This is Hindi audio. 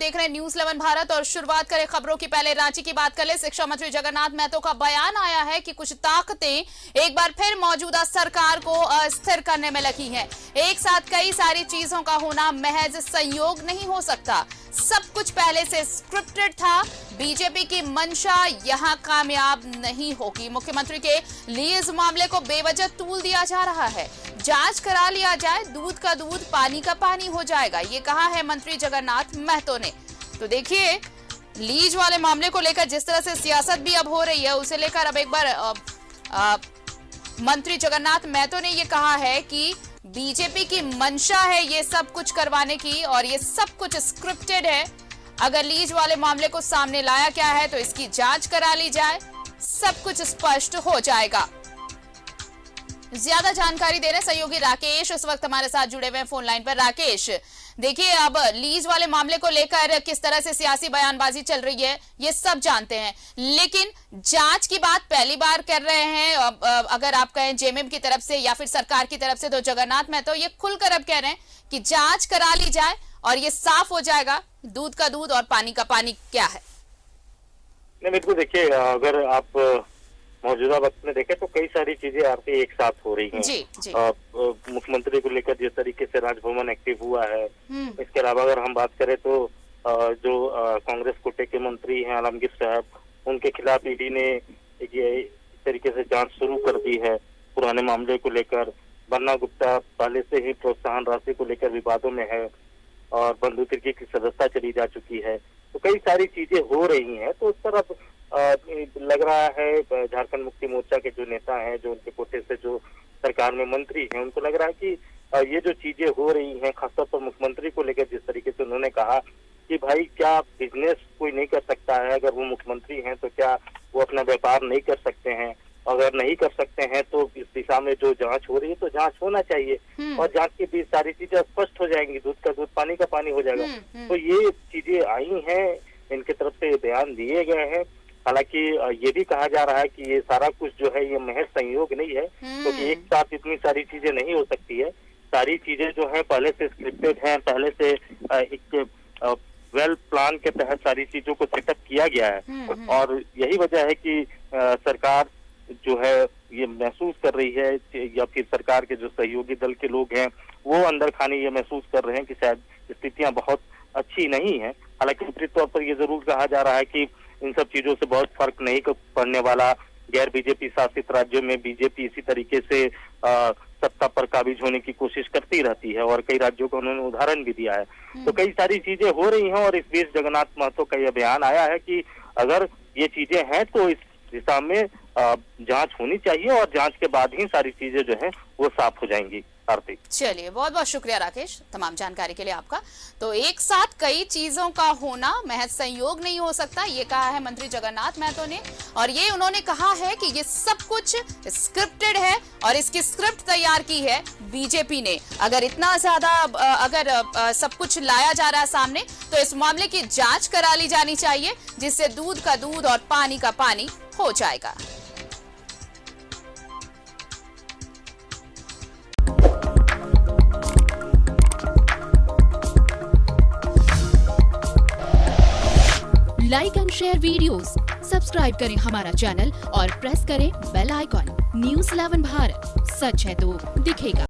देख रहे हैं न्यूज 11 भारत और शुरुआत करें खबरों की। पहले रांची की बात कर ले। शिक्षा मंत्री जगन्नाथ महतो का बयान आया है कि कुछ ताकतें एक बार फिर मौजूदा सरकार को अस्थिर करने में लगी हैं। एक साथ कई सारी चीजों का होना महज संयोग नहीं हो सकता। सब कुछ पहले से स्क्रिप्टेड था। बीजेपी की मंशा यहां कामयाब नहीं होगी। मुख्यमंत्री के लिए इस मामले को बेवजह तूल दिया जा रहा है। जांच करा लिया जाए, दूध का दूध पानी का पानी हो जाएगा, ये कहा है मंत्री जगन्नाथ महतो ने। तो देखिए, लीज वाले मामले को लेकर जिस तरह से सियासत भी अब हो रही है, उसे लेकर अब एक बार मंत्री जगन्नाथ महतो ने ये कहा है कि बीजेपी की मंशा है ये सब कुछ करवाने की और ये सब कुछ स्क्रिप्टेड है। अगर लीज वाले मामले को सामने लाया क्या है तो इसकी जांच करा ली जाए, सब कुछ स्पष्ट हो जाएगा। ज्यादा जानकारी दे रहे सहयोगी राकेश इस वक्त हमारे साथ जुड़े हुए हैं फोन लाइन पर। राकेश, देखिए, अब लीज वाले मामले को लेकर किस तरह से सियासी बयानबाजी चल रही है ये सब जानते हैं, लेकिन जांच की बात पहली बार कर रहे हैं। अगर आप कहें जेएमएम की तरफ से या फिर सरकार की तरफ से, तो जगन्नाथ महतो ये खुलकर अब कह रहे हैं कि जांच करा ली जाए और ये साफ हो जाएगा दूध का दूध और पानी का पानी क्या है। नहीं, बिल्कुल। देखिए, अगर आप मौजूदा वक्त में देखें तो कई सारी चीजें आपकी एक साथ हो रही हैं। जी। मुख्यमंत्री को लेकर जिस तरीके से राजभवन एक्टिव हुआ है, इसके अलावा अगर हम बात करें तो जो कांग्रेस कोटे के मंत्री हैं आलमगीर साहब, उनके खिलाफ ईडी ने ये इस तरीके से जांच शुरू कर दी है पुराने मामले को लेकर। बन्ना गुप्ता पहले से ही प्रोत्साहन राशि को लेकर विवादों में है और बंधु तिर्की की सदस्यता चली जा चुकी है। तो कई सारी चीजें हो रही हैं। तो उस तरफ लग रहा है झारखंड मुक्ति मोर्चा के जो नेता हैं, जो उनके कोटे से जो सरकार में मंत्री हैं, उनको लग रहा है कि ये जो चीजें हो रही हैं, खासतौर पर मुख्यमंत्री को लेकर जिस तरीके से उन्होंने कहा कि भाई क्या बिजनेस कोई नहीं कर सकता है, अगर वो मुख्यमंत्री हैं तो क्या वो अपना व्यापार नहीं कर सकते हैं, अगर नहीं कर सकते हैं तो इस दिशा में जो जांच हो रही है तो जांच होना चाहिए और जांच के बीच सारी चीजें स्पष्ट हो जाएंगी, दूध का दूध पानी का पानी हो जाएगा। तो ये चीजें आई हैं, इनके तरफ से बयान दिए गए हैं। हालांकि ये भी कहा जा रहा है कि ये सारा कुछ जो है ये महज संयोग नहीं है, क्योंकि तो एक साथ इतनी सारी चीजें नहीं हो सकती है। सारी चीजें जो है पहले से स्क्रिप्टेड हैं, पहले से एक वेल प्लान के तहत सारी चीजों को सेटअप किया गया है और यही वजह है कि सरकार जो है ये महसूस कर रही है, या फिर सरकार के जो सहयोगी दल के लोग हैं वो अंदर खाने ये महसूस कर रहे हैं कि शायद स्थितियां बहुत अच्छी नहीं है। हालांकि विपरीत तौर पर ये जरूर कहा जा रहा है कि इन सब चीजों से बहुत फर्क नहीं पड़ने वाला। गैर बीजेपी शासित राज्यों में बीजेपी इसी तरीके से सत्ता पर काबिज होने की कोशिश करती रहती है और कई राज्यों को उन्होंने उदाहरण भी दिया है। तो कई सारी चीजें हो रही हैं और इस बीच जगन्नाथ महतो का यह बयान आया है कि अगर ये चीजें हैं तो इस दिशा में जांच होनी चाहिए और जांच के बाद ही सारी चीजें जो है वो साफ हो जाएंगी। आरती, चलिए, बहुत बहुत शुक्रिया राकेश तमाम जानकारी के लिए आपका। तो एक साथ कई चीजों का होना महज संयोग नहीं हो सकता, ये कहा है मंत्री जगन्नाथ महतो ने। और ये उन्होंने कहा है कि ये सब कुछ स्क्रिप्टेड है और इसकी स्क्रिप्ट तैयार की है बीजेपी ने। अगर इतना ज्यादा सब कुछ लाया जा रहा है सामने, तो इस मामले की जांच करा ली जानी चाहिए, जिससे दूध का दूध और पानी का पानी हो जाएगा। Like and share videos, subscribe करें हमारा चैनल और प्रेस करें बेल आइकॉन। न्यूज़ 11 भारत, सच है तो दिखेगा।